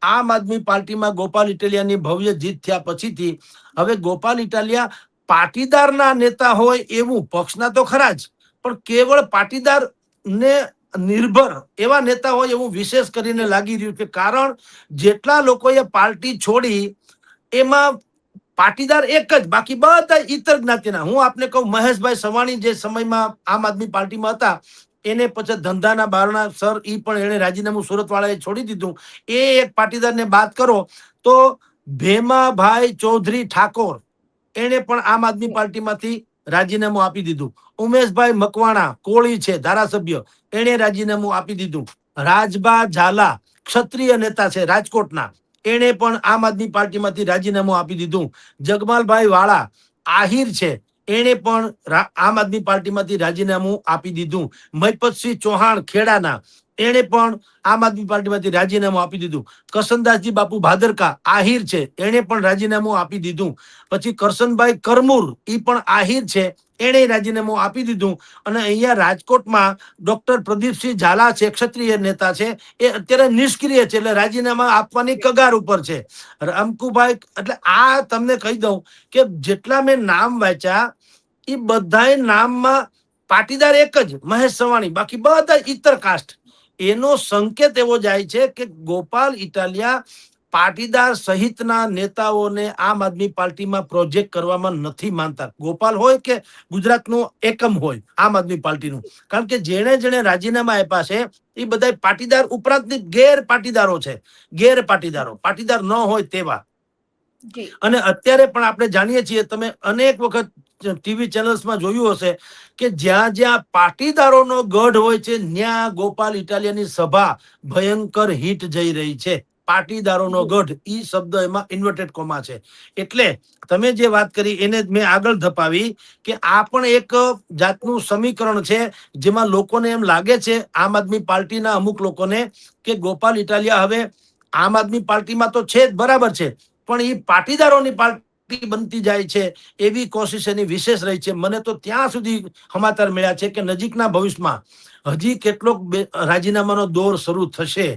આમ આદમી પાર્ટીમાં ગોપાલ ઇટાલિયાની ભવ્ય જીત થયા પછીથી હવે ગોપાલ ઇટાલિયા પાટીદારના નેતા હોય એવું, પક્ષના તો ખરા જ, પણ કેવળ પાટીદાર ને નિર્ભર એવા નેતા હોય એવું વિશેષ કરીને લાગી રહ્યું છે. કારણ જેટલા લોકોએ પાર્ટી છોડી એમાં પાટીદાર એક જ, બાકી બધા ઇતર જ્ઞાતિના. હું આપને કહું, મહેશભાઈ સવાણી જે સમયમાં આમ આદમી પાર્ટીમાં હતા, એને પછી ધંધાના બારણા સર ઈ પણ એને રાજીનામું સુરત વાળાએ છોડી દીધું. એ એક પાટીદારને બાદ કરો તો ભેમાભાઈ ચૌધરી ઠાકોર, એને પણ આમ આદમી પાર્ટીમાંથી રાજીનામું આપી દીધું. ઉમેશભાઈ મકવાણા કોળી છે ધારાસભ્ય, એને રાજીનામું આપી દીધું. રાજબા ઝાલા ક્ષત્રિય નેતા છે રાજકોટના, એને પણ આમ આદમી પાર્ટીમાંથી રાજીનામું આપી દીધું. જગમાલભાઈ વાળા આહિર છે, એને પણ આમ આદમી પાર્ટીમાંથી રાજીનામું આપી દીધું. મહિપતસિંહ ચૌહાણ ખેડાના, એને પણ આમ આદમી પાર્ટીમાંથી રાજીનામું આપી દીધું. કરસનદાસજી બાપુ ભાદરકા આહિર છે, એને પણ રાજીનામું આપી દીધું. પછી કરસનભાઈ કરમુર, એ પણ આહિર છે, એને રાજીનામું આપી દીધું. અને અહીંયા રાજકોટમાં ડોક્ટર પ્રદીપસિંહ ઝાલા છે, ક્ષત્રિય નેતા છે, એ અત્યારે નિષ્ક્રિય છે, એટલે રાજીનામા આપવાની કગાર ઉપર છે. રમકુભાઈ, એટલે આ તમને કહી દઉં કે જેટલા મેં નામ વાંચ્યા એ બધા નામમાં પાટીદાર એક જ, મહેશ સવાણી, બાકી બધા ઇતર કાસ્ટ. એનો સંકેત એવો જાય છે કે ગોપાલ ઇટાલિયા પાટીદાર સહિતના નેતાઓને આમ આદમી પાર્ટીમાં પ્રોજેક્ટ કરવામાં નથી માનતા. ગોપાલ હોય કે ગુજરાતનું એકમ હોય આમ આદમી પાર્ટીનું, કારણ કે જેણે જેણે રાજીનામા આપ્યા છે એ બધા પાટીદાર ઉપરાંતની ગેર પાટીદારો છે. ગેર પાટીદારો, પાટીદાર ન હોય તેવા. અને અત્યારે પણ આપણે જાણીએ છીએ, તમે અનેક વખત ટીવી ચેનલ્સમાં જોયું હશે કે જ્યાં જ્યાં પાટીદારોનો ગઢ હોય છે ત્યાં ગોપાલ ઇટાલિયાની સભા ભયંકર હિટ જઈ રહી છે. પાટીદારોનો ગઢ, ઈ શબ્દ એમાં ઇન્વર્ટેડ કોમા છે. એટલે તમે જે વાત કરી એને મેં આગળ ધપાવી કે આ પણ એક જાતનું સમીકરણ છે જેમાં લોકોને એમ લાગે છે, આમ આદમી પાર્ટીના અમુક લોકોને, કે ગોપાલ ઇટાલિયા હવે આમ આદમી પાર્ટીમાં તો છે જ, બરાબર છે, પણ એ પાટીદારોની પાર્ટી બનતી જાય છે એવી કોશિશ એની વિશેષ રહી છે. મને તો ત્યાં સુધી સમાચાર મળ્યા છે કે નજીકના ભવિષ્યમાં હજી કેટલોક રાજીનામાનો દોર શરૂ થશે.